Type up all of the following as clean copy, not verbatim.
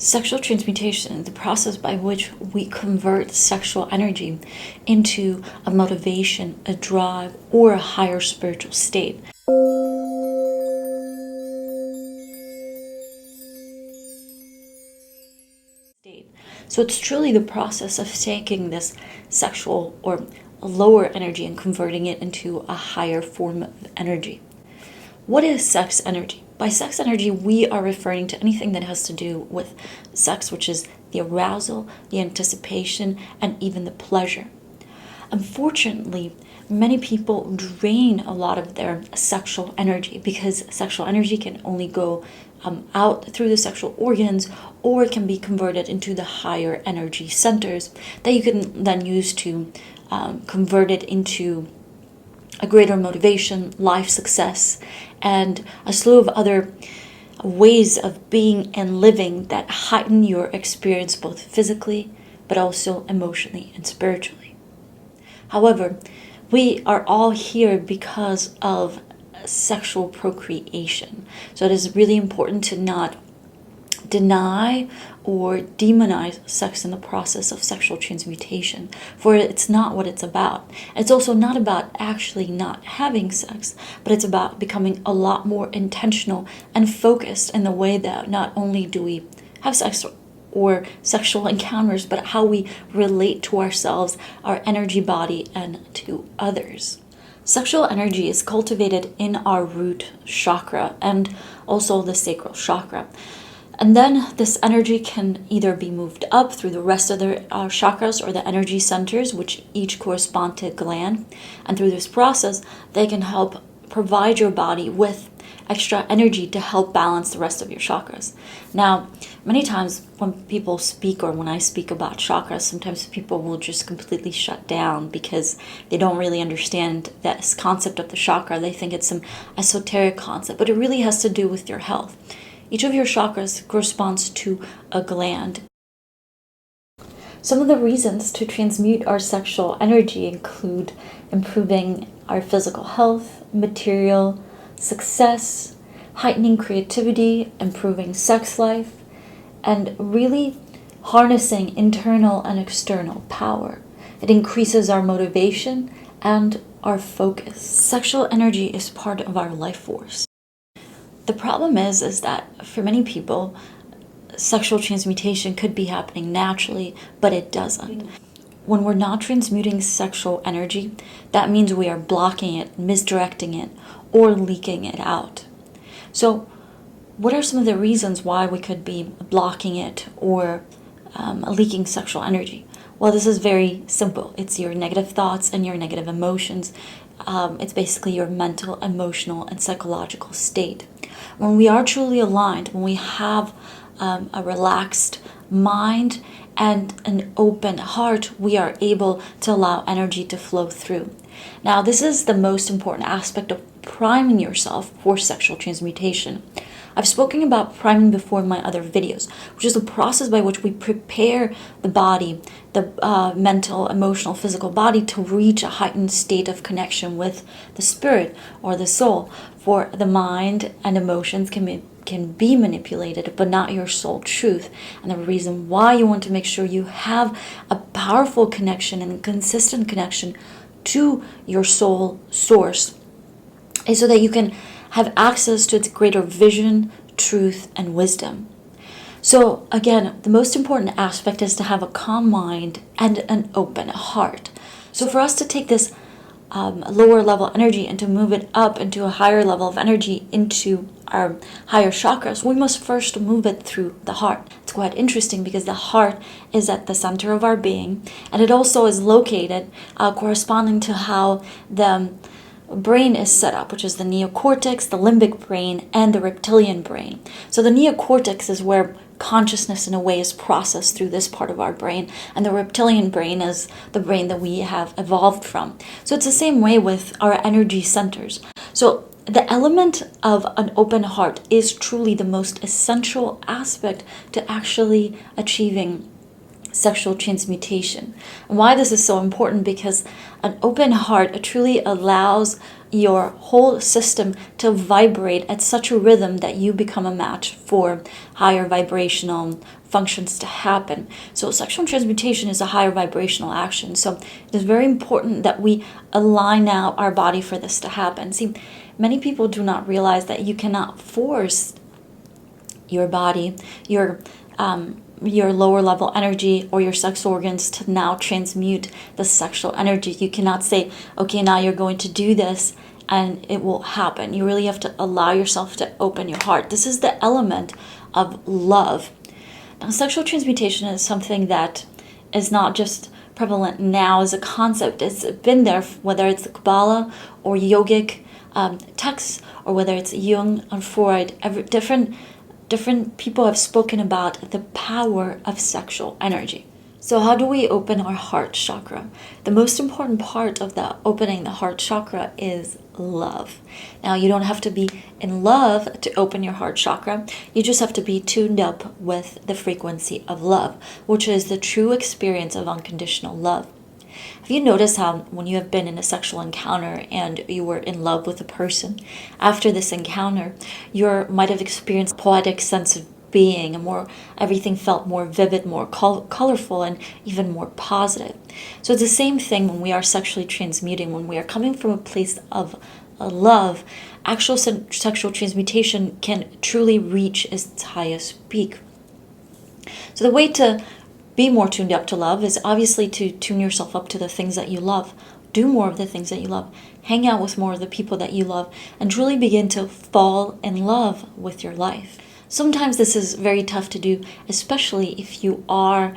Sexual transmutation, the process by which we convert sexual energy into a motivation, a drive, or a higher spiritual state. So it's truly the process of taking this sexual or lower energy and converting it into a higher form of energy. What is sex energy? By sex energy, we are referring to anything that has to do with sex, which is the arousal, the anticipation, and even the pleasure. Unfortunately, many people drain a lot of their sexual energy because sexual energy can only go out through the sexual organs, or it can be converted into the higher energy centers that you can then use to convert it into a greater motivation, life success, and a slew of other ways of being and living that heighten your experience both physically, but also emotionally and spiritually. However, we are all here because of sexual procreation. So it is really important to not deny or demonize sex in the process of sexual transmutation, for it's not what it's about. It's also not about actually not having sex, but it's about becoming a lot more intentional and focused in the way that not only do we have sex or sexual encounters, but how we relate to ourselves, our energy body, and to others. Sexual energy is cultivated in our root chakra and also the sacral chakra. And then this energy can either be moved up through the rest of the chakras or the energy centers, which each correspond to a gland. And through this process, they can help provide your body with extra energy to help balance the rest of your chakras. Now, many times when people speak or when I speak about chakras, sometimes people will just completely shut down because they don't really understand that concept of the chakra. They think it's some esoteric concept, but it really has to do with your health. Each of your chakras corresponds to a gland. Some of the reasons to transmute our sexual energy include improving our physical health, material success, heightening creativity, improving sex life, and really harnessing internal and external power. It increases our motivation and our focus. Sexual energy is part of our life force. The problem is that for many people, sexual transmutation could be happening naturally, but it doesn't. When we're not transmuting sexual energy, that means we are blocking it, misdirecting it, or leaking it out. So what are some of the reasons why we could be blocking it or leaking sexual energy? Well, this is very simple. It's your negative thoughts and your negative emotions. It's basically your mental, emotional, and psychological state. When we are truly aligned, when we have a relaxed mind and an open heart, we are able to allow energy to flow through. Now, this is the most important aspect of priming yourself for sexual transmutation. I've spoken about priming before in my other videos, which is the process by which we prepare the body, the mental, emotional, physical body to reach a heightened state of connection with the spirit or the soul. For the mind and emotions can be manipulated, but not your soul truth. And the reason why you want to make sure you have a powerful connection and a consistent connection to your soul source is so that you can have access to its greater vision, truth, and wisdom. So again, the most important aspect is to have a calm mind and an open heart. So for us to take this lower level energy and to move it up into a higher level of energy into our higher chakras, we must first move it through the heart. It's quite interesting because the heart is at the center of our being, and it also is located corresponding to how the brain is set up, which is the neocortex, the limbic brain, and the reptilian brain. So the neocortex is where consciousness in a way is processed through this part of our brain, and the reptilian brain is the brain that we have evolved from. So it's the same way with our energy centers. So the element of an open heart is truly the most essential aspect to actually achieving sexual transmutation. And why this is so important, because an open heart truly allows your whole system to vibrate at such a rhythm that you become a match for higher vibrational functions to happen. So sexual transmutation is a higher vibrational action. So it is very important that we align out our body for this to happen. See, many people do not realize that you cannot force your body, your lower level energy or your sex organs to now transmute the sexual energy. You cannot say, okay, now you're going to do this and it will happen. You really have to allow yourself to open your heart. This is the element of love. Now, sexual transmutation is something that is not just prevalent now as a concept. It's been there, whether it's the Kabbalah or yogic texts, or whether it's Jung or Freud. Different people have spoken about the power of sexual energy. So how do we open our heart chakra? The most important part of the opening the heart chakra is love. Now, you don't have to be in love to open your heart chakra. You just have to be tuned up with the frequency of love, which is the true experience of unconditional love. Have you noticed how when you have been in a sexual encounter and you were in love with a person, after this encounter, you might have experienced a poetic sense of being, and everything felt more vivid, more colorful, and even more positive. So it's the same thing when we are sexually transmuting, when we are coming from a place of love. Actual sexual transmutation can truly reach its highest peak. So the way to be more tuned up to love is obviously to tune yourself up to the things that you love. Do more of the things that you love. Hang out with more of the people that you love, and truly begin to fall in love with your life. Sometimes this is very tough to do, especially if you are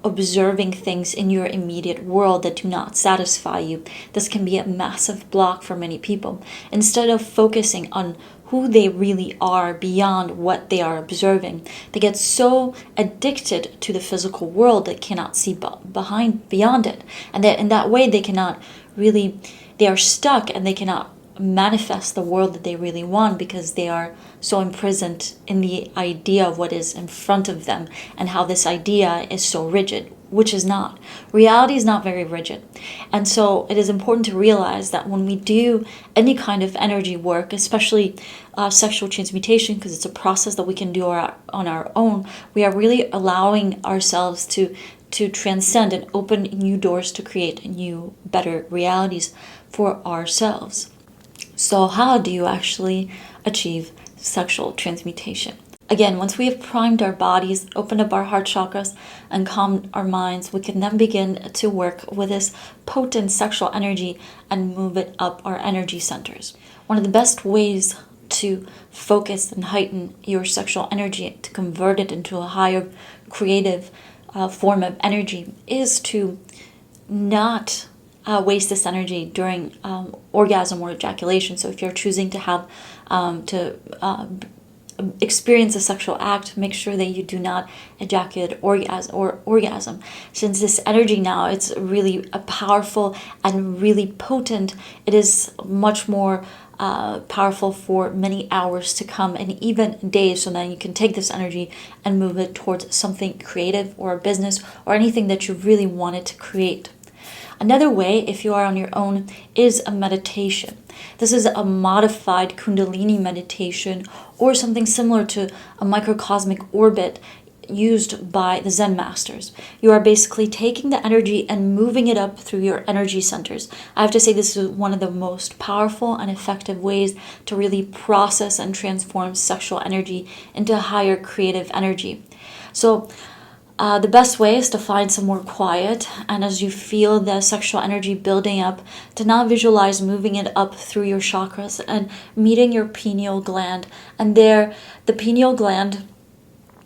observing things in your immediate world that do not satisfy you. This can be a massive block for many people. Instead of focusing on who they really are beyond what they are observing, they get so addicted to the physical world they cannot see beyond it. And that in that way they are stuck, and they cannot manifest the world that they really want, because they are so imprisoned in the idea of what is in front of them, and how this idea is so rigid, which is not. Reality is not very rigid. And so it is important to realize that when we do any kind of energy work, especially sexual transmutation, because it's a process that we can do on our own, we are really allowing ourselves to transcend and open new doors to create new, better realities for ourselves. So how do you actually achieve sexual transmutation? Again, once we have primed our bodies, opened up our heart chakras, and calmed our minds, we can then begin to work with this potent sexual energy and move it up our energy centers. One of the best ways to focus and heighten your sexual energy, to convert it into a higher creative form of energy, is to not waste this energy during orgasm or ejaculation. So if you're choosing to have experience a sexual act, make sure that you do not ejaculate orgasm. Since this energy now, it's really powerful and really potent, it is much more powerful for many hours to come, and even days. So then you can take this energy and move it towards something creative or a business or anything that you really wanted to create. Another way, if you are on your own, is a meditation. This is a modified Kundalini meditation, or something similar to a microcosmic orbit used by the Zen masters. You are basically taking the energy and moving it up through your energy centers. I have to say, this is one of the most powerful and effective ways to really process and transform sexual energy into higher creative energy. So the best way is to find somewhere quiet, and as you feel the sexual energy building up, to now visualize moving it up through your chakras and meeting your pineal gland. And there, the pineal gland,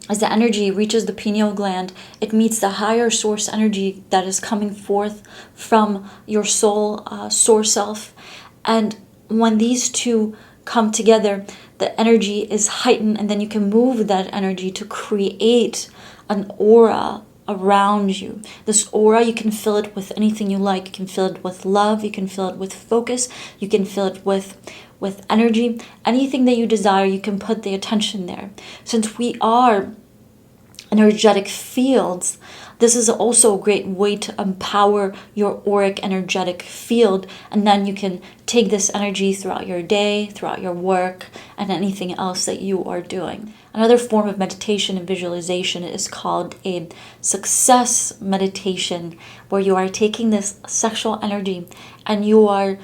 as the energy reaches the pineal gland, it meets the higher source energy that is coming forth from your soul, source self. And when these two come together, the energy is heightened, and then you can move that energy to create an aura around you. This aura, you can fill it with anything you like. You can fill it with love, you can fill it with focus, you can fill it with energy. Anything that you desire, you can put the attention there. Since we are energetic fields, this is also a great way to empower your auric energetic field, and then you can take this energy throughout your day, throughout your work, and anything else that you are doing. Another form of meditation and visualization is called a success meditation, where you are taking this sexual energy and you are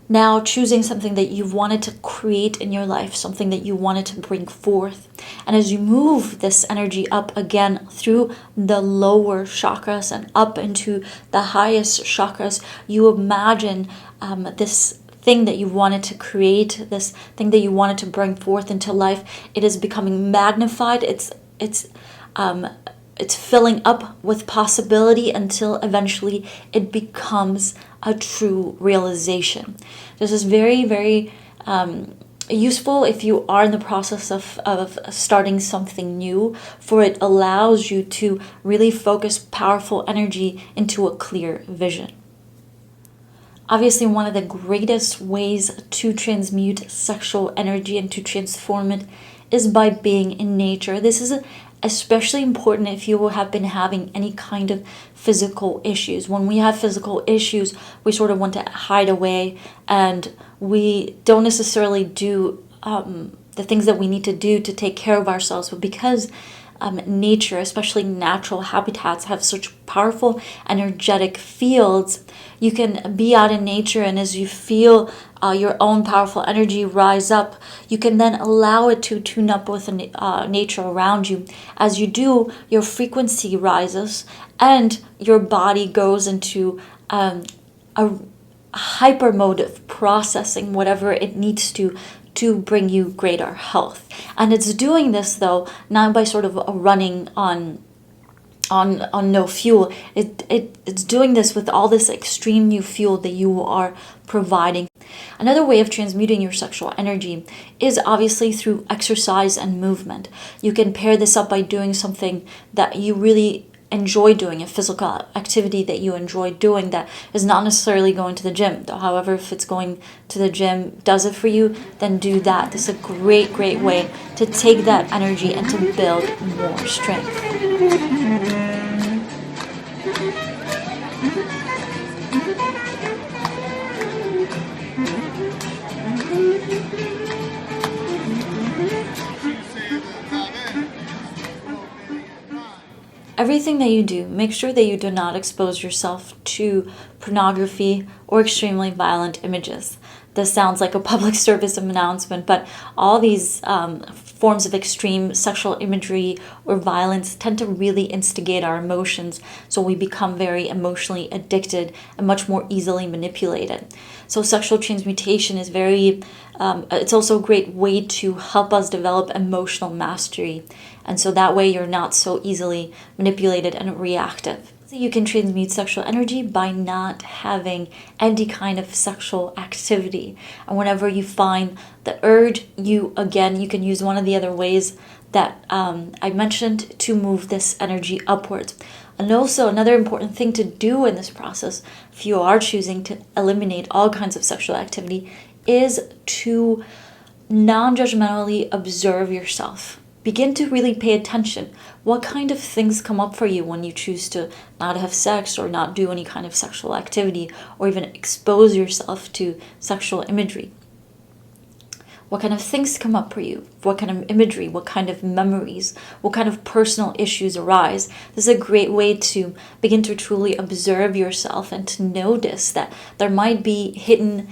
now choosing something that you've wanted to create in your life, something that you wanted to bring forth. And as you move this energy up again through the lower chakras and up into the highest chakras, you imagine this thing that you wanted to create, this thing that you wanted to bring forth into life. It is becoming magnified. It's filling up with possibility until eventually it becomes a true realization. This is very, very useful if you are in the process of starting something new, for it allows you to really focus powerful energy into a clear vision. Obviously, one of the greatest ways to transmute sexual energy and to transform it is by being in nature. This is especially important if you have been having any kind of physical issues. When we have physical issues, we sort of want to hide away, and we don't necessarily do the things that we need to do to take care of ourselves. But because nature, especially natural habitats, have such powerful energetic fields, you can be out in nature, and as you feel your own powerful energy rise up, you can then allow it to tune up with nature around you. As you do, your frequency rises and your body goes into a hyper mode of processing whatever it needs to bring you greater health. And it's doing this, though, not by sort of running on no fuel. It's doing this with all this extreme new fuel that you are providing. Another way of transmuting your sexual energy is obviously through exercise and movement. You can pair this up by doing something that you really enjoy doing, a physical activity that you enjoy doing that is not necessarily going to the gym. However, if it's going to the gym does it for you, then do that. This is a great way to take that energy and to build more strength. Everything that you do, make sure that you do not expose yourself to pornography or extremely violent images. This sounds like a public service announcement, but all these forms of extreme sexual imagery or violence tend to really instigate our emotions, so we become very emotionally addicted and much more easily manipulated. So sexual transmutation is it's also a great way to help us develop emotional mastery. And so that way you're not so easily manipulated and reactive. So you can transmute sexual energy by not having any kind of sexual activity. And whenever you find the urge, you can use one of the other ways that I mentioned to move this energy upwards. And also another important thing to do in this process, if you are choosing to eliminate all kinds of sexual activity, is to non-judgmentally observe yourself. Begin to really pay attention. What kind of things come up for you when you choose to not have sex or not do any kind of sexual activity or even expose yourself to sexual imagery? What kind of things come up for you? What kind of imagery? What kind of memories? What kind of personal issues arise? This is a great way to begin to truly observe yourself and to notice that there might be hidden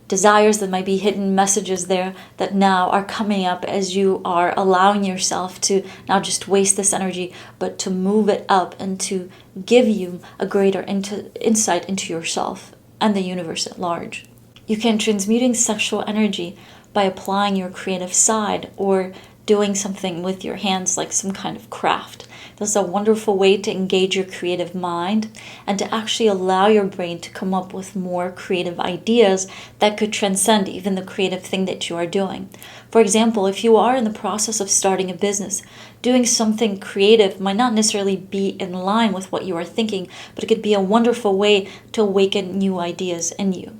desires, that might be hidden messages there that now are coming up as you are allowing yourself to not just waste this energy, but to move it up and to give you a greater insight into yourself and the universe at large. You can transmuting sexual energy by applying your creative side or doing something with your hands like some kind of craft. This is a wonderful way to engage your creative mind and to actually allow your brain to come up with more creative ideas that could transcend even the creative thing that you are doing. For example, if you are in the process of starting a business, doing something creative might not necessarily be in line with what you are thinking, but it could be a wonderful way to awaken new ideas in you.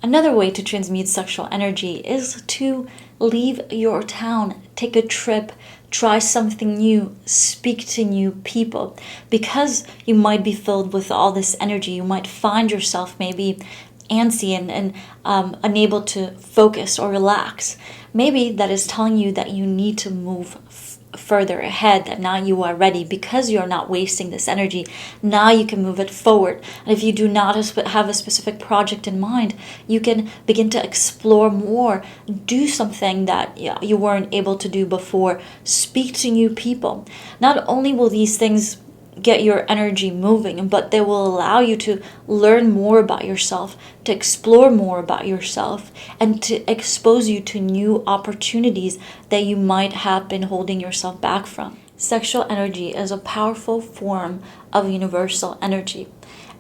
Another way to transmute sexual energy is to leave your town, take a trip, try something new, speak to new people. Because you might be filled with all this energy, you might find yourself maybe antsy and unable to focus or relax. Maybe that is telling you that you need to move further ahead, that now you are ready because you're not wasting this energy. Now you can move it forward. And if you do not have a specific project in mind, you can begin to explore more, do something that you weren't able to do before, speak to new people. Not only will these things get your energy moving, but they will allow you to learn more about yourself, to explore more about yourself, and to expose you to new opportunities that you might have been holding yourself back from. Sexual energy is a powerful form of universal energy,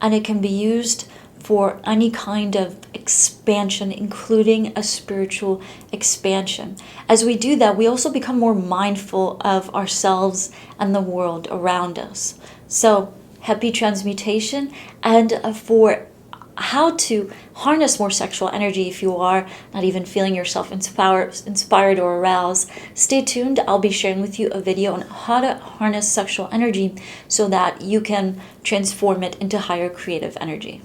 and it can be used for any kind of expansion, including a spiritual expansion. As we do that, we also become more mindful of ourselves and the world around us. So, happy transmutation, and for how to harness more sexual energy if you are not even feeling yourself inspired or aroused, stay tuned. I'll be sharing with you a video on how to harness sexual energy so that you can transform it into higher creative energy.